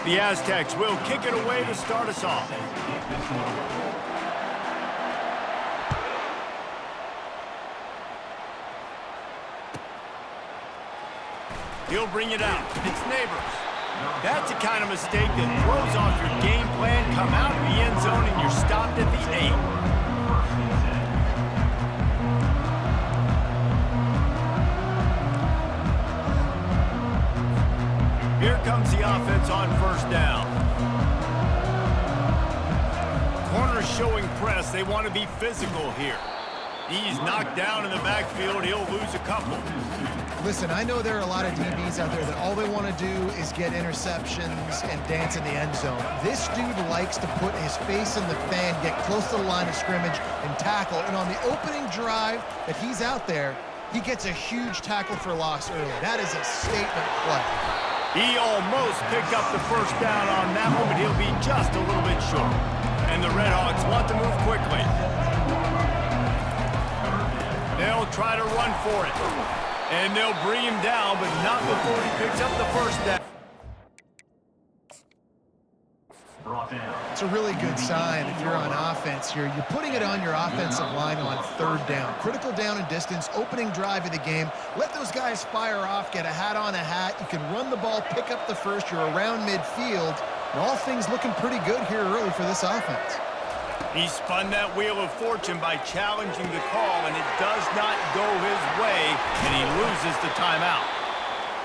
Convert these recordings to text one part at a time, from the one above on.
The Aztecs will kick it away to start us off. He'll bring it out. It's Neighbors. That's the kind of mistake that throws off your game plan. Come out of the end zone and you're stopped at the 8. Here comes the offense on first down. Corners showing press. They want to be physical here. He's knocked down in the backfield. He'll lose a couple. Listen, I know there are a lot of DBs out there that all they want to do is get interceptions and dance in the end zone. This dude likes to put his face in the fan, get close to the line of scrimmage, and tackle. And on the opening drive that he's out there, he gets a huge tackle for loss early. That is a statement play. He almost picked up the first down on that one, but he'll be just a little bit short. And the Redhawks want to move quickly. They'll try to run for it. And they'll bring him down, but not before he picks up the first down. It's a really good sign if you're on offense here. You're putting it on your offensive line on third down. Critical down and distance, opening drive of the game. Let those guys fire off, get a hat on a hat. You can run the ball, pick up the first. You're around midfield. And all things looking pretty good here early for this offense. He spun that wheel of fortune by challenging the call, and it does not go his way, and he loses the timeout.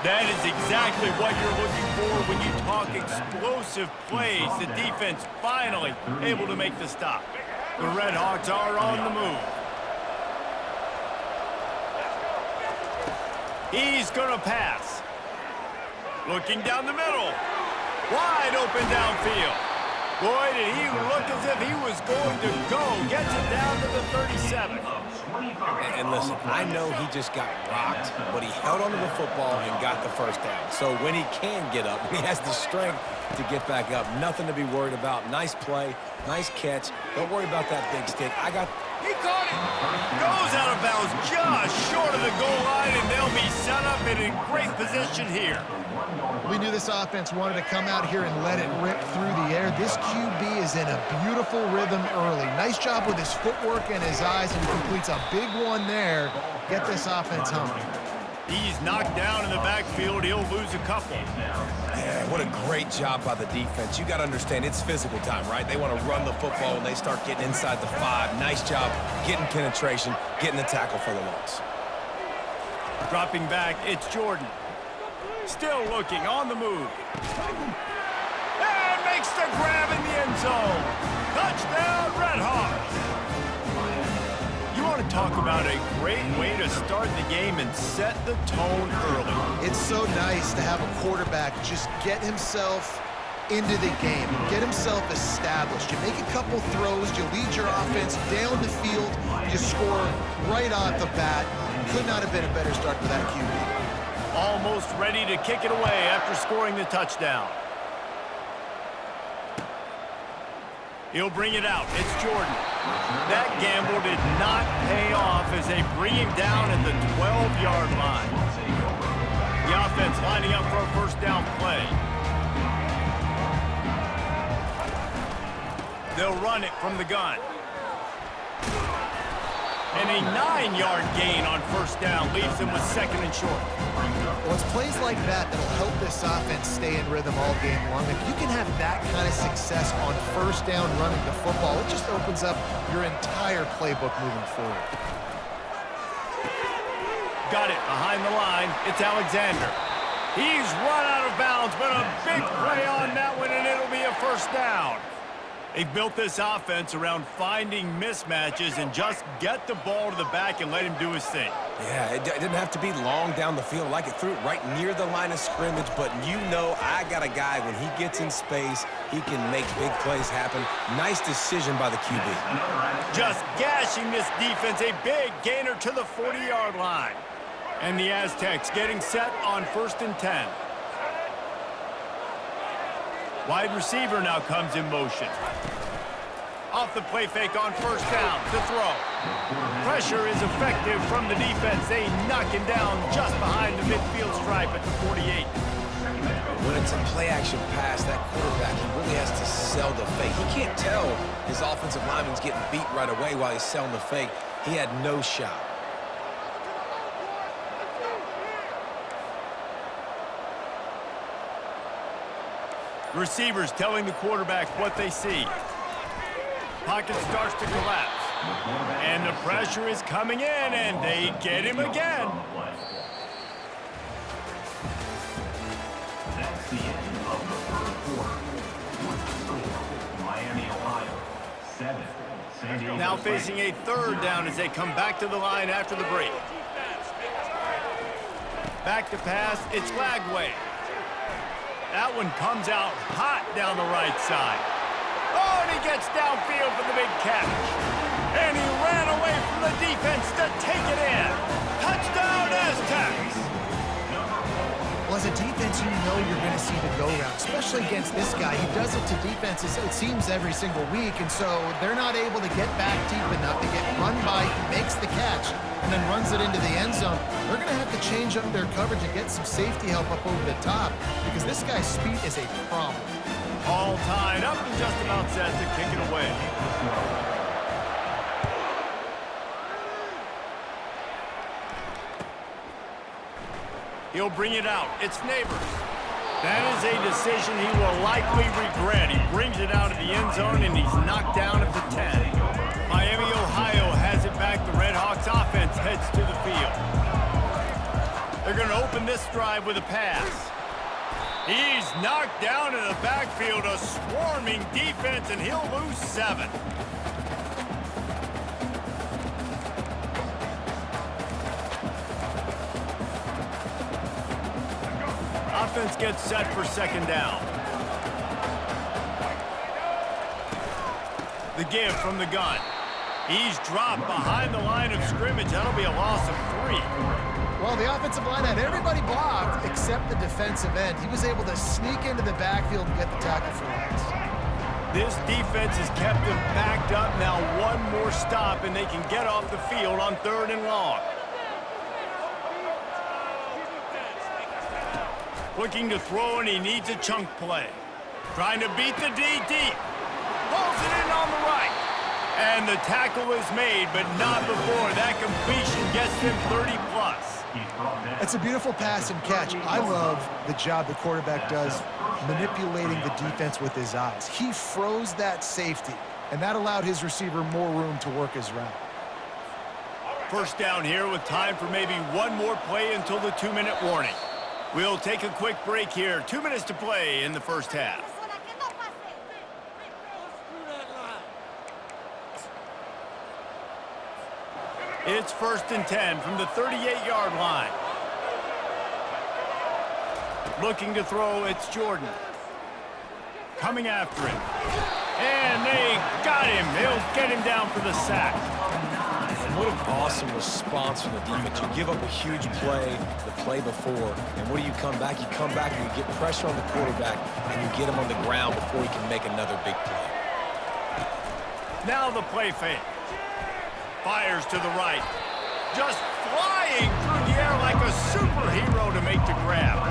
That is exactly what you're looking for when you talk explosive plays. The defense finally able to make the stop. The Redhawks are on the move. He's going to pass. Looking down the middle. Wide open downfield. Boy, did he look as if he was going to go. Gets it down to the 37. And listen, I know he just got rocked, but he held onto the football and got the first down. So when he can get up, he has the strength to get back up. Nothing to be worried about. Nice play, nice catch. Don't worry about that big stick. He caught it. Goes out of bounds just short of the goal line, and they'll be set up in a great position here. We knew this offense wanted to come out here and let it rip through the air. This QB is in a beautiful rhythm early. Nice job with his footwork and his eyes, and he completes a big one there. Get this offense humming. He's knocked down in the backfield. He'll lose a couple. Man, what a great job by the defense. You got to understand, it's physical time, right? They want to run the football when they start getting inside the 5. Nice job getting penetration, getting the tackle for the loss. Dropping back, it's Jordan. Still looking, on the move. And makes the grab in the end zone. Touchdown, Redhawks. You want to talk about a great way to start the game and set the tone early. It's so nice to have a quarterback just get himself into the game, get himself established. You make a couple throws, you lead your offense down the field, you score right off the bat. Could not have been a better start for that QB. Almost ready to kick it away after scoring the touchdown. He'll bring it out. It's Jordan. That gamble did not pay off as they bring him down at the 12-yard line. The offense lining up for a first down play. They'll run it from the gun. And a 9-yard gain on first down leaves them with second and short. Well, it's plays like that that'll help this offense stay in rhythm all game long. If you can have that kind of success on first down running the football, it just opens up your entire playbook moving forward. Got it behind the line. It's Alexander. He's run out of bounds, but a big play on that one, and it'll be a first down. They've built this offense around finding mismatches and just get the ball to the back and let him do his thing. Yeah, it didn't have to be long down the field. Like it threw it right near the line of scrimmage, but you know I got a guy, when he gets in space, he can make big plays happen. Nice decision by the QB. Just gashing this defense, a big gainer to the 40-yard line. And the Aztecs getting set on 1st and 10. Wide receiver now comes in motion. Off the play fake on first down to throw. Pressure is effective from the defense. They knock him down just behind the midfield stripe at the 48. When it's a play-action pass, that quarterback, he really has to sell the fake. He can't tell his offensive lineman's getting beat right away while he's selling the fake. He had no shot. Receivers telling the quarterback what they see. Pocket starts to collapse. And the pressure is coming in, and they get him again. That's the end of the third quarter. With the score, Miami, Ohio, 7. San Diego Now facing a third down as they come back to the line after the break. Back to pass, it's Lagway. That one comes out hot down the right side. Oh, and he gets downfield for the big catch. And he ran away from the defense to take it in. Touchdown, Aztecs! Well, as a defense, you know you're going to see the go-round, especially against this guy. He does it to defenses, it seems, every single week, and so they're not able to get back deep enough to get run by. He makes the catch and then runs it into the end zone. They're going to have to change up their coverage and get some safety help up over the top because this guy's speed is a problem. All tied up and just about set to kick it away. He'll bring it out. It's Neighbors. That is a decision he will likely regret. He brings it out of the end zone, and he's knocked down at the 10. Miami, Ohio has it back. The Red Hawks offense heads to the field. They're going to open this drive with a pass. He's knocked down in the backfield, a swarming defense, and he'll lose 7. Offense gets set for second down. The give from the gun. He's dropped behind the line of scrimmage. That'll be a loss of 3. Well, the offensive line had everybody blocked except the defensive end. He was able to sneak into the backfield and get the tackle for loss. This defense has kept them backed up. Now one more stop, and they can get off the field on 3rd and long. Looking to throw, and he needs a chunk play. Trying to beat the D deep. Pulls it in on the right. And the tackle is made, but not before. That completion gets him 30+. It's a beautiful pass and catch. I love the job the quarterback does manipulating the defense with his eyes. He froze that safety, and that allowed his receiver more room to work his route. First down here with time for maybe one more play until the 2-minute warning. We'll take a quick break here. 2 minutes to play in the first half. It's 1st and 10 from the 38-yard line. Looking to throw, it's Jordan. Coming after him. And they got him. They'll get him down for the sack. And what an awesome response from the defense. You give up a huge play the play before, and what do you come back? You come back and you get pressure on the quarterback, and you get him on the ground before he can make another big play. Now the play fake. Fires to the right. Just flying through the air like a superhero to make the grab.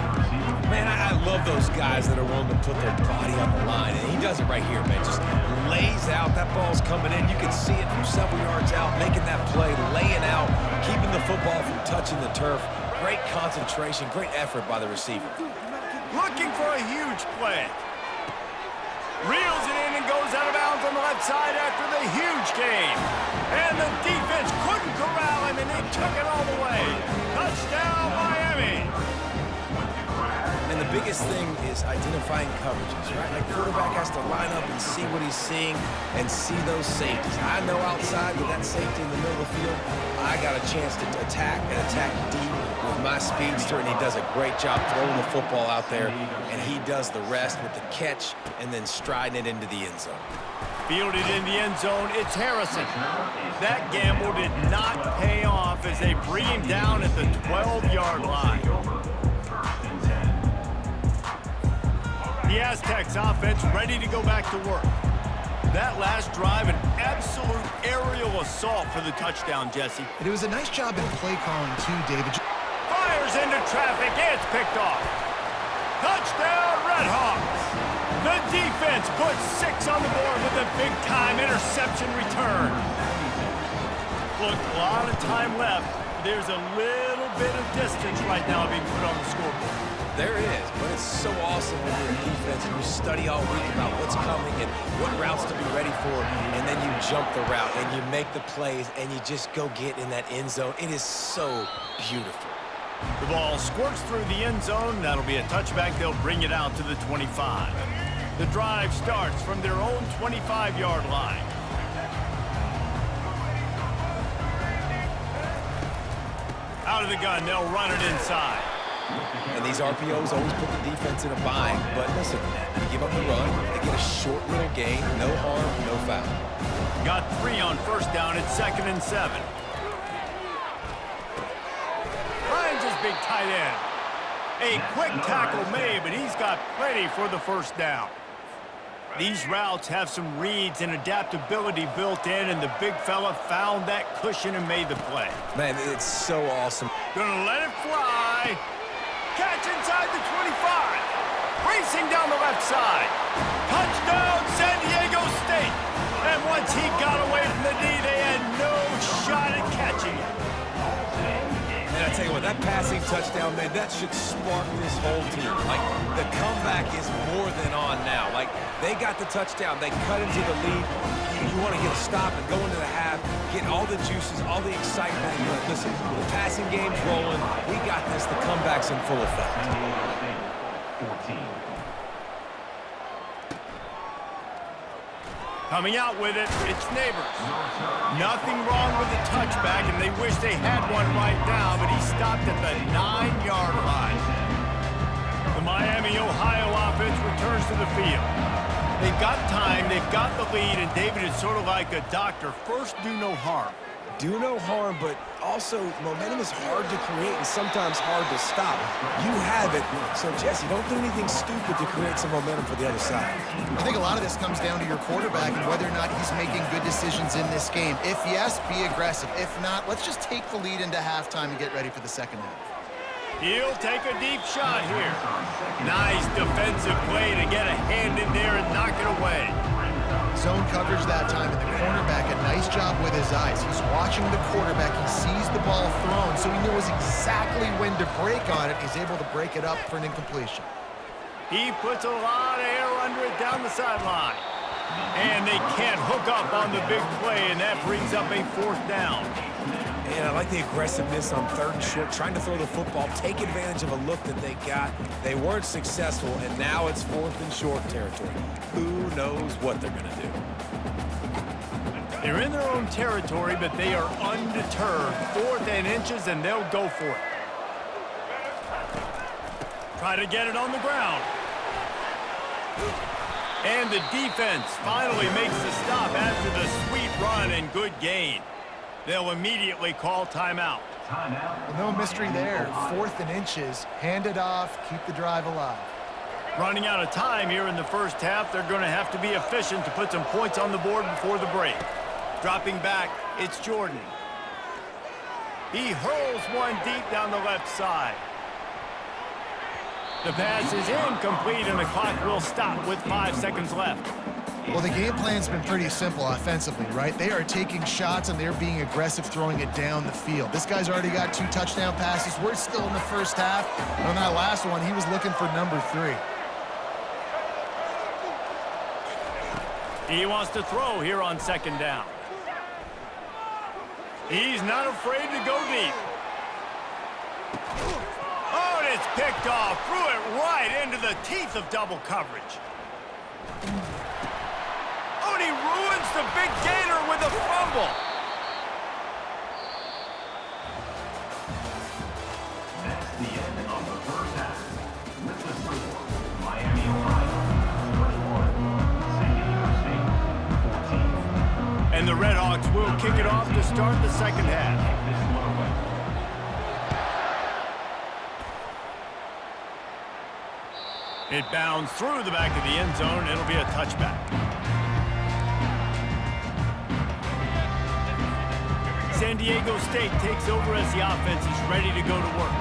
Man, I love those guys that are willing to put their body on the line, and he does it right here, man. Just lays out. That ball's coming in. You can see it from several yards out, making that play, laying out, keeping the football from touching the turf. Great concentration, great effort by the receiver. Looking for a huge play. Reels it in and goes out of bounds on the left side after the huge gain. And the defense couldn't corral him, and they took it all the way. Touchdown, Miami. And the biggest thing is identifying coverages, right? Like, quarterback has to line up and see what he's seeing and see those safeties. I know outside with that safety in the middle of the field, I got a chance to attack and attack deep with my speedster, and he does a great job throwing the football out there, and he does the rest with the catch and then striding it into the end zone. Fielded in the end zone, it's Harrison. That gamble did not pay off as they bring him down at the 12-yard line. The Aztecs offense ready to go back to work. That last drive, an absolute aerial assault for the touchdown, Jesse. And it was a nice job in play calling too, David. Fires into traffic, it's picked off. Touchdown, Redhawks! The defense puts 6 on the board with a big-time interception return. Look, a lot of time left. There's a little bit of distance right now being put on the scoreboard. There is, but it's so awesome when you're a defense and you study all week about what's coming and what routes to be ready for, and then you jump the route and you make the plays and you just go get in that end zone. It is so beautiful. The ball squirts through the end zone. That'll be a touchback. They'll bring it out to the 25. The drive starts from their own 25-yard line. Out of the gun, they'll run it inside. And these RPOs always put the defense in a bind. But listen, you give up the run, they get a short little gain, no harm, no foul. Got 3 on first down. It's 2nd and 7. Finds his big tight end. A quick tackle made, but he's got plenty for the first down. These routes have some reads and adaptability built in, and the big fella found that cushion and made the play. Man, it's so awesome. Gonna let it fly. Catch inside the 25. Racing down the left side. Touchdown, San Diego State. And once he got away from the D, they had no shot at catching it. And I tell you what, that passing touchdown, man, that should spark this whole team. Like, the comeback is more than on now. Like, they got the touchdown. They cut into the lead. You want to get a stop and go into the half, get all the juices, all the excitement. But listen, the passing game's rolling. We got this. The comeback's in full effect. 14. Coming out with it, it's Neighbors. Nothing wrong with the touchback, and they wish they had one right now, but he stopped at the 9-yard line. The Miami, Ohio offense returns to the field. They've got time, they've got the lead, and David is sort of like a doctor. First, do no harm. Do no harm, but also momentum is hard to create and sometimes hard to stop. You have it, so Jesse, don't do anything stupid to create some momentum for the other side. I think a lot of this comes down to your quarterback and whether or not he's making good decisions in this game. If yes, be aggressive. If not, let's just take the lead into halftime and get ready for the second half. He'll take a deep shot here. Nice defensive play to get a hand in there and knock it away. Zone coverage that time, and the cornerback, a nice job with his eyes. He's watching the quarterback. He sees the ball thrown, so he knows exactly when to break on it. He's able to break it up for an incompletion. He puts a lot of air under it down the sideline. And they can't hook up on the big play, and that brings up a 4th down. And I like the aggressiveness on 3rd and short, trying to throw the football, take advantage of a look that they got. They weren't successful, and now it's 4th and short territory. Who knows what they're going to do? They're in their own territory, but they are undeterred. 4th and inches, and they'll go for it. Try to get it on the ground. And the defense finally makes the stop after the sweet run and good gain. They'll immediately call timeout. Well, no mystery there. 4th and inches. Hand it off. Keep the drive alive. Running out of time here in the first half. They're going to have to be efficient to put some points on the board before the break. Dropping back, it's Jordan. He hurls one deep down the left side. The pass is incomplete, and the clock will stop with 5 seconds left. Well, the game plan's been pretty simple offensively, right? They are taking shots, and they're being aggressive, throwing it down the field. This guy's already got 2 touchdown passes. We're still in the first half. And on that last one, he was looking for number 3. He wants to throw here on 2nd down. He's not afraid to go deep. Oh, and it's picked off. Threw it right into the teeth of double coverage. Oh, and he ruins the big gainer with a fumble. That's the end of the first half. With the score, Miami, Ohio, 21. San Diego State, 14. And the Redhawks will kick it off to start the second half. This one away. It bounds through the back of the end zone. It'll be a touchback. San Diego State takes over as the offense is ready to go to work.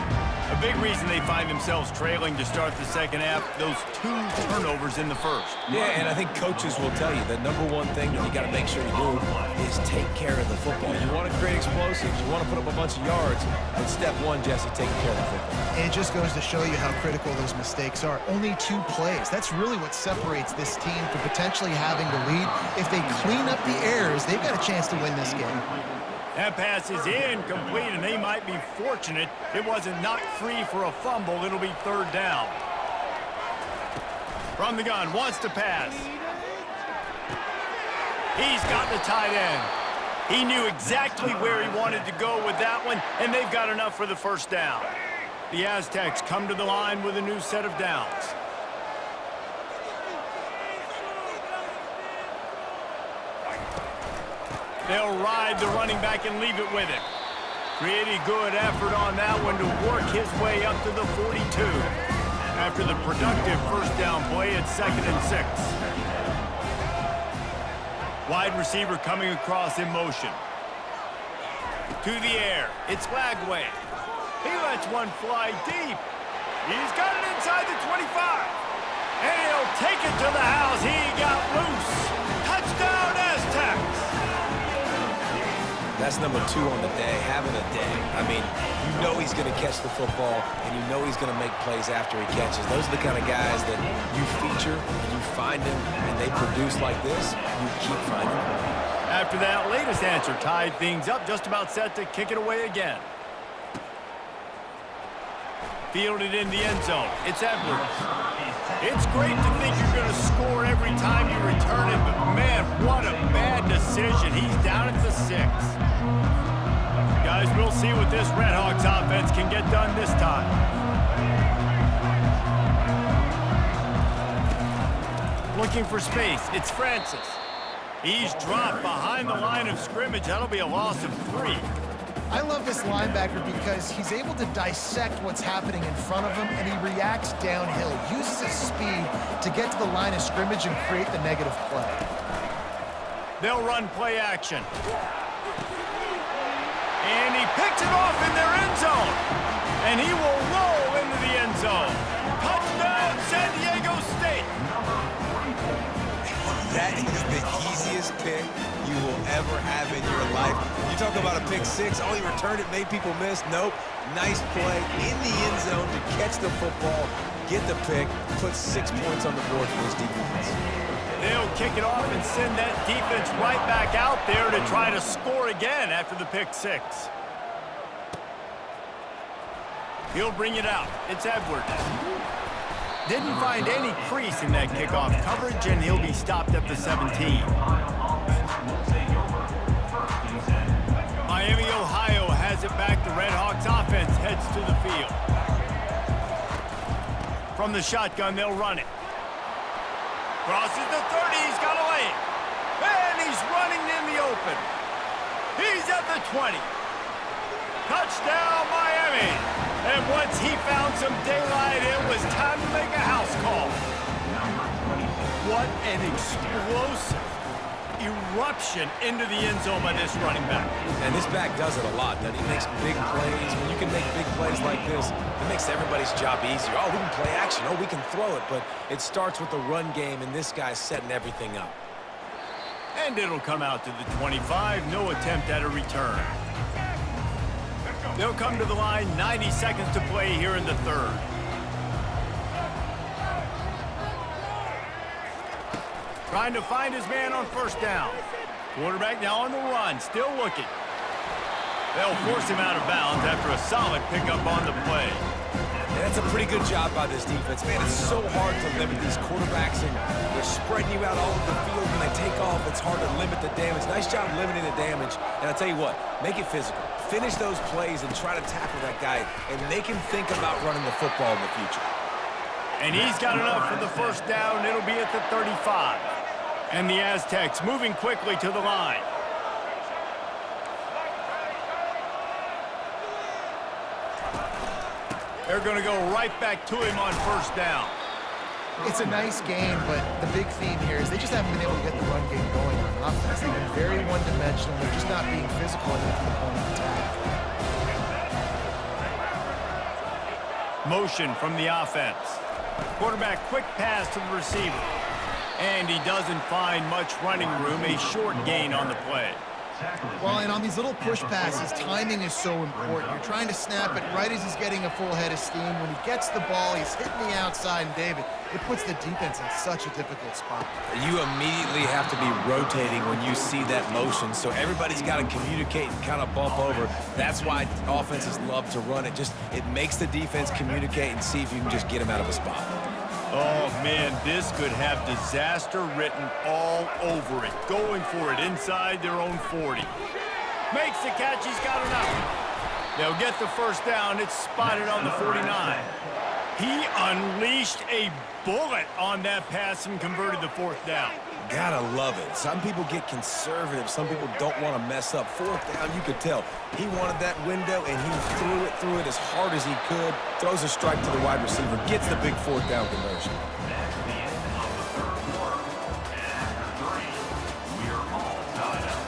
A big reason they find themselves trailing to start the second half, those 2 turnovers in the first. Yeah, and I think coaches will tell you the number one thing that you got to make sure you do is take care of the football. You want to create explosives. You want to put up a bunch of yards. But step one, Jesse, taking care of the football. And it just goes to show you how critical those mistakes are. Only 2 plays. That's really what separates this team from potentially having the lead. If they clean up the errors, they've got a chance to win this game. That pass is incomplete, and they might be fortunate it wasn't knocked free for a fumble. It'll be 3rd down. From the gun, wants to pass. He's got the tight end. He knew exactly where he wanted to go with that one, and they've got enough for the 1st down. The Aztecs come to the line with a new set of downs. They'll ride the running back and leave it with him. Pretty good effort on that one to work his way up to the 42. After the productive 1st down play, it's 2nd and 6. Wide receiver coming across in motion. To the air. It's Lagway. He lets one fly deep. He's got it inside the 25. And he'll take it to the house. He got loose. Touchdown, Aztecs. That's number 2 on the day, having a day. I mean, you know he's going to catch the football, and you know he's going to make plays after he catches. Those are the kind of guys that you feature, and you find them, and they produce like this, you keep finding them. After that latest answer tied things up, just about set to kick it away again. Fielded in the end zone. It's Edwards. It's great to think you're going to score every time you return it, but man, what a bad decision. He's down at the 6. Guys, we'll see what this Redhawks offense can get done this time. Looking for space. It's Francis. He's dropped behind the line of scrimmage. That'll be a loss of 3. I love this linebacker because he's able to dissect what's happening in front of him, and he reacts downhill, uses his speed to get to the line of scrimmage and create the negative play. They'll run play action. And he picks it off in their end zone. And he will roll into the end zone. Touchdown, San Diego State. That is the easiest pick you will ever have in your life. You talk about a pick 6, oh, he returned it, made people miss. Nope. Nice play in the end zone to catch the football, get the pick, put 6 points on the board for this defense. They'll kick it off and send that defense right back out there to try to score again after the pick 6. He'll bring it out. It's Edwards. Didn't find any crease in that kickoff coverage, and he'll be stopped at the 17. Miami, Ohio has it back. The Redhawks offense heads to the field. From the shotgun, they'll run it. Crosses the 30, he's got a lane. And he's running in the open. He's at the 20. Touchdown, Miami. And once he found some daylight, it was time to make a house call. What an explosive eruption into the end zone by this running back. And this back does it a lot, doesn't he? Makes big plays. When you can make big plays like this, it makes everybody's job easier. Oh, we can play action. Oh, we can throw it. But it starts with the run game, and this guy's setting everything up. And it'll come out to the 25. No attempt at a return. They'll come to the line, 90 seconds to play here in the 3rd. Trying to find his man on 1st down. Quarterback now on the run, still looking. They'll force him out of bounds after a solid pickup on the play. And that's a pretty good job by this defense. Man, it's so hard to limit these quarterbacks, and they're spreading you out all over the field. When they take off, it's hard to limit the damage. Nice job limiting the damage. And I'll tell you what, make it physical. Finish those plays and try to tackle that guy and make him think about running the football in the future. And he's got enough for the 1st down. It'll be at the 35. And the Aztecs moving quickly to the line. They're going to go right back to him on 1st down. It's a nice game, but the big theme here is they just haven't been able to get the run game going on offense. They've been very one-dimensional. They're just not being physical enough in the point of attack. Motion from the offense. Quarterback quick pass to the receiver. And he doesn't find much running room, a short gain on the play. Well, and on these little push passes, timing is so important. You're trying to snap it right as he's getting a full head of steam. When he gets the ball, he's hitting the outside, and David, it puts the defense in such a difficult spot. You immediately have to be rotating when you see that motion, so everybody's got to communicate and kind of bump over. That's why offenses love to run it. It makes the defense communicate and see if you can just get him out of a spot. Oh, man, this could have disaster written all over it. Going for it inside their own 40. Makes the catch. He's got enough. They'll get the first down. It's spotted on the 49. He unleashed a bullet on that pass and converted the fourth down. Gotta love it. Some people get conservative. Some people don't want to mess up. Fourth down, you could tell. He wanted that window, and he threw it as hard as he could. Throws a strike to the wide receiver. Gets the big fourth down conversion. That's the end of the third quarter. And after 3, we are all tied up.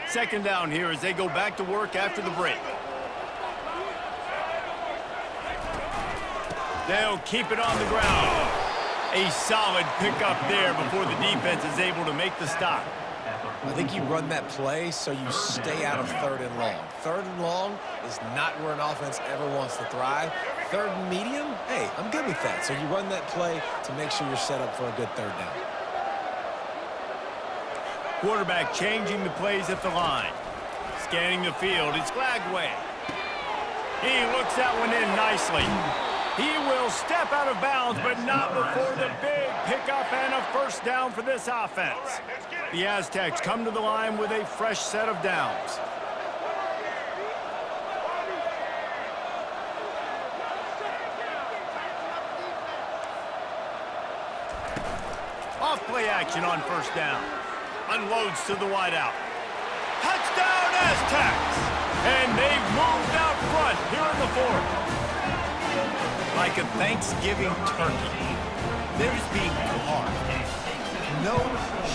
Second down here as they go back to work after the break. They'll keep it on the ground. A solid pickup there before the defense is able to make the stop. I think you run that play so you stay out of third and long. Third and long is not where an offense ever wants to thrive. Third and medium, hey, I'm good with that. So you run that play to make sure you're set up for a good third down. Quarterback changing the plays at the line. Scanning the field, it's Glagway. He looks that one in nicely. He will step out of bounds, but not before the big pickup and a first down for this offense. The Aztecs come to the line with a fresh set of downs. Off play action on first down. Unloads to the wideout. Touchdown Aztecs! And they've moved out front here in the fourth. Like a Thanksgiving turkey, they're just being carved. No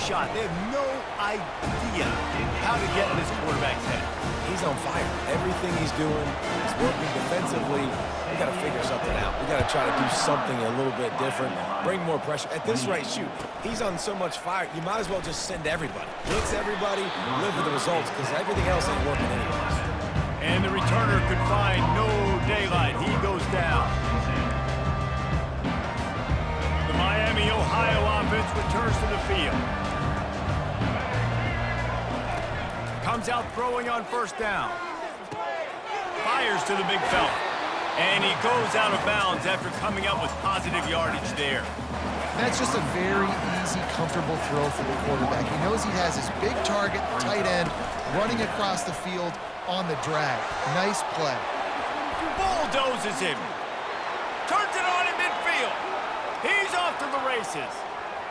shot. They have no idea how to get in this quarterback's head. He's on fire. Everything he's doing is working defensively. We got to figure something out. We got to try to do something a little bit different. Bring more pressure. At this rate, shoot, he's on so much fire, you might as well just send everybody. Blitz everybody, live with the results, because everything else ain't working anyways. And the returner could find no daylight. He goes down. The Miami, Ohio offense returns to the field. Comes out throwing on first down. Fires to the big fella. And he goes out of bounds after coming up with positive yardage there. That's just a very easy, comfortable throw for the quarterback. He knows he has his big target, the tight end, running across the field on the drag. Nice play. Bulldozes him. Turns it on in midfield. He's off to the races.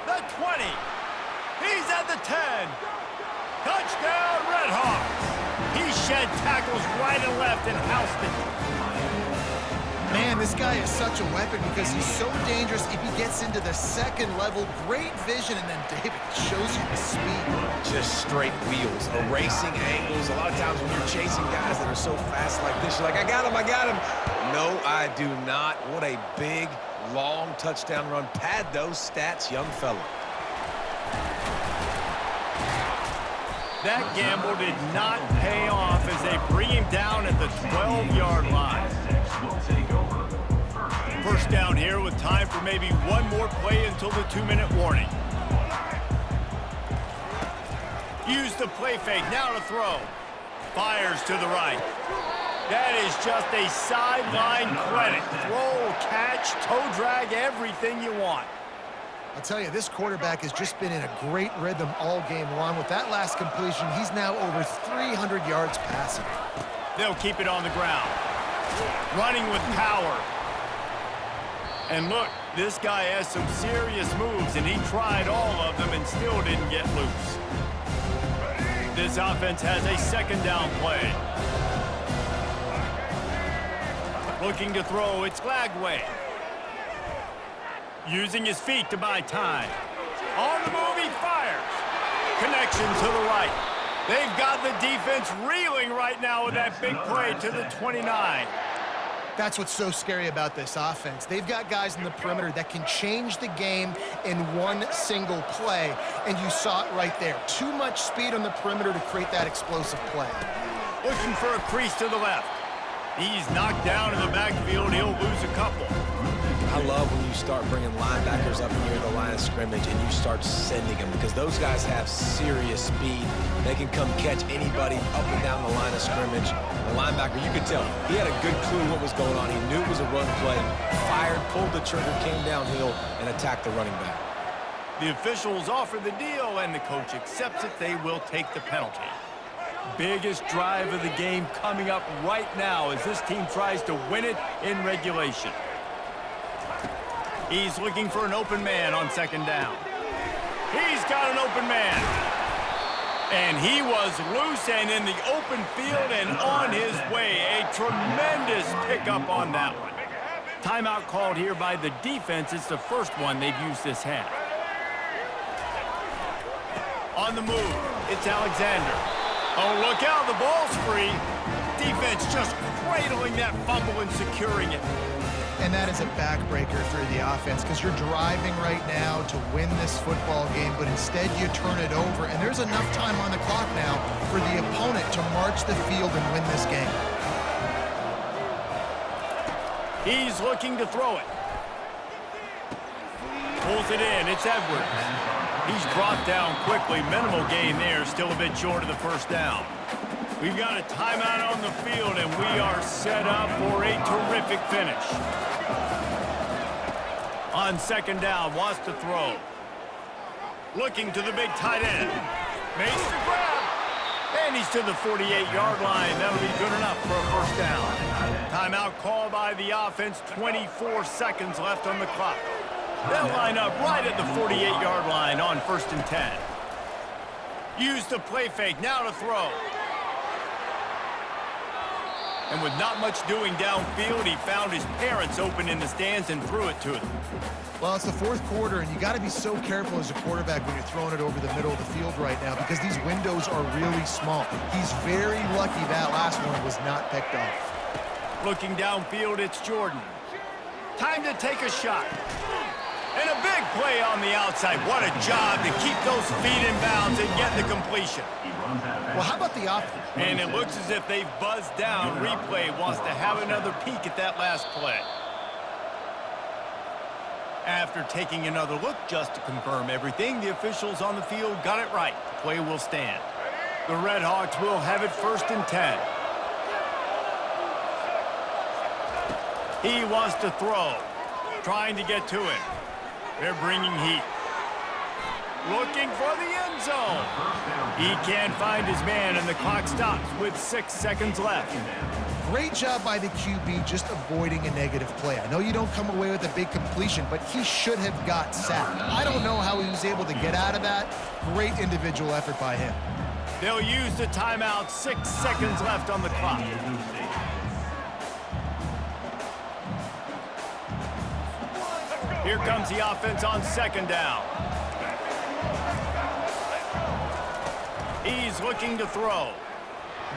The 20. He's at the 10. Touchdown, Redhawks. He shed tackles right and left and housed it. Man, this guy is such a weapon because he's so dangerous if he gets into the second level. Great vision, and then David shows you the speed. Just straight wheels, erasing angles. A lot of times when you're chasing guys that are so fast like this, you're like, I got him, I got him. No, I do not. What a big, long touchdown run. Pad those stats, young fella. That gamble did not pay off as they bring him down at the 12-yard line. First down here with time for maybe one more play until the 2-minute warning. Use the play fake, now to throw. Fires to the right. That is just a sideline credit. Throw, catch, toe drag, everything you want. I'll tell you, this quarterback has just been in a great rhythm all game long. With that last completion, he's now over 300 yards passing. They'll keep it on the ground. Running with power. And look, this guy has some serious moves, and he tried all of them and still didn't get loose. This offense has a second down play. Looking to throw, it's Glagway. Using his feet to buy time. On the move, he fires. Connection to the right. They've got the defense reeling right now with that big play to the 29. That's what's so scary about this offense. They've got guys in the perimeter that can change the game in one single play, and you saw it right there. Too much speed on the perimeter to create that explosive play. Looking for a crease to the left. He's knocked down in the backfield. He'll lose a couple. I love when you start bringing linebackers up near the line of scrimmage and you start sending them, because those guys have serious speed. They can come catch anybody up and down the line of scrimmage. The linebacker, you could tell, he had a good clue what was going on. He knew it was a run play, fired, pulled the trigger, came downhill, and attacked the running back. The officials offer the deal, and the coach accepts it. They will take the penalty. Biggest drive of the game coming up right now as this team tries to win it in regulation. He's looking for an open man on second down. He's got an open man. And he was loose and in the open field and on his way. A tremendous pickup on that one. Timeout called here by the defense. It's the first one they've used this half. On the move, it's Alexander. Oh, look out, the ball's free. Defense just cradling that fumble and securing it. And that is a backbreaker for the offense, because you're driving right now to win this football game, but instead you turn it over, and there's enough time on the clock now for the opponent to march the field and win this game. He's looking to throw it. Pulls it in. It's Edwards. He's brought down quickly. Minimal gain there. Still a bit short of the first down. We've got a timeout on the field, and we are set up for a terrific finish. On second down, wants to throw. Looking to the big tight end. Makes the grab. And he's to the 48-yard line. That'll be good enough for a first down. Timeout called by the offense. 24 seconds left on the clock. They'll line up right at the 48-yard line on 1st and 10. Use the play fake. Now to throw. And with not much doing downfield, he found his parents open in the stands and threw it to them. Well, it's the fourth quarter, and you got to be so careful as a quarterback when you're throwing it over the middle of the field right now, because these windows are really small. He's very lucky that last one was not picked off. Looking downfield, it's Jordan. Time to take a shot. And a big play on the outside. What a job to keep those feet in bounds and get the completion. Well, how about the offense? And it looks as if they've buzzed down. Replay wants to have another peek at that last play. After taking another look just to confirm everything, the officials on the field got it right. The play will stand. The Red Hawks will have it 1st and 10. He wants to throw. Trying to get to it. They're bringing heat. Looking for the end zone. He can't find his man, and the clock stops with 6 seconds left. Great job by the QB just avoiding a negative play. I know you don't come away with a big completion, but he should have got sacked. I don't know how he was able to get out of that. Great individual effort by him. They'll use the timeout. 6 seconds left on the clock. Here comes the offense on second down. He's looking to throw.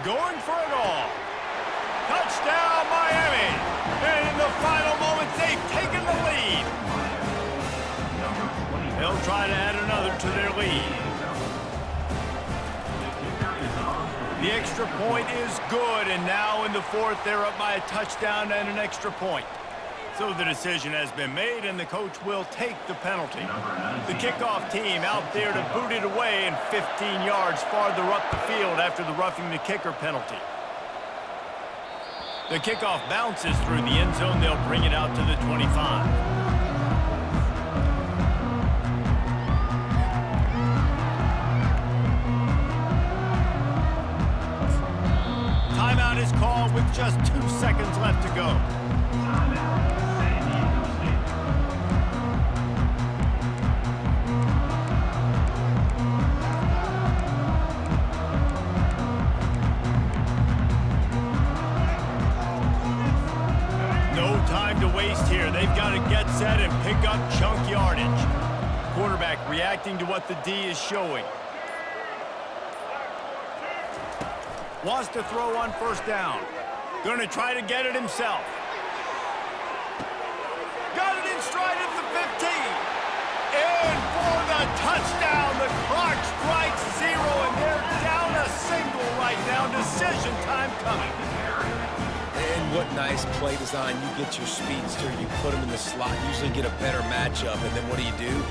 Going for it all. Touchdown, Miami. And in the final moments, they've taken the lead. They'll try to add another to their lead. The extra point is good, and now in the fourth, they're up by a touchdown and an extra point. So the decision has been made, and the coach will take the penalty. The kickoff team out there to boot it away and 15 yards farther up the field after the roughing the kicker penalty. The kickoff bounces through the end zone. They'll bring it out to the 25. Timeout is called with just 2 seconds left to go. They've got to get set and pick up chunk yardage. Quarterback reacting to what the D is showing. Wants to throw on first down. Going to try to get it himself. Got it in stride at the 15. And for the touchdown, the clock strikes 0, and they're down a single right now. Decision time coming. And what nice play design. You get your speedster, you put him in the slot, usually get a better matchup, and then what do? You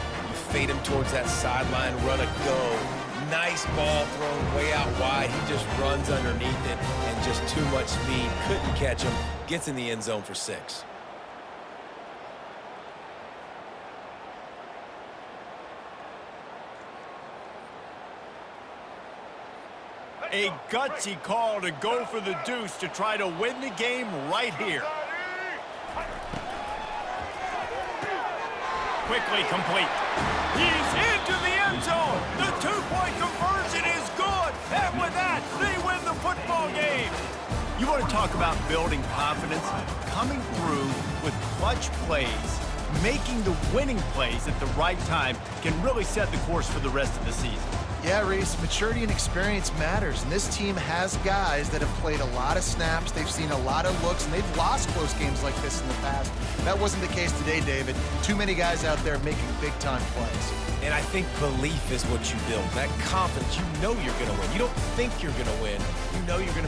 fade him towards that sideline, run a go. Nice ball thrown way out wide. He just runs underneath it, and just too much speed. Couldn't catch him. Gets in the end zone for 6. A gutsy call to go for the deuce to try to win the game right here. Quickly complete. He's into the end zone. The two-point conversion is good. And with that, they win the football game. You want to talk about building confidence? Coming through with clutch plays, making the winning plays at the right time can really set the course for the rest of the season. Yeah, Reese, maturity and experience matters, and this team has guys that have played a lot of snaps, they've seen a lot of looks, and they've lost close games like this in the past. That wasn't the case today, David. Too many guys out there making big-time plays. And I think belief is what you build. That confidence, you know you're going to win. You don't think you're going to win. You know you're going to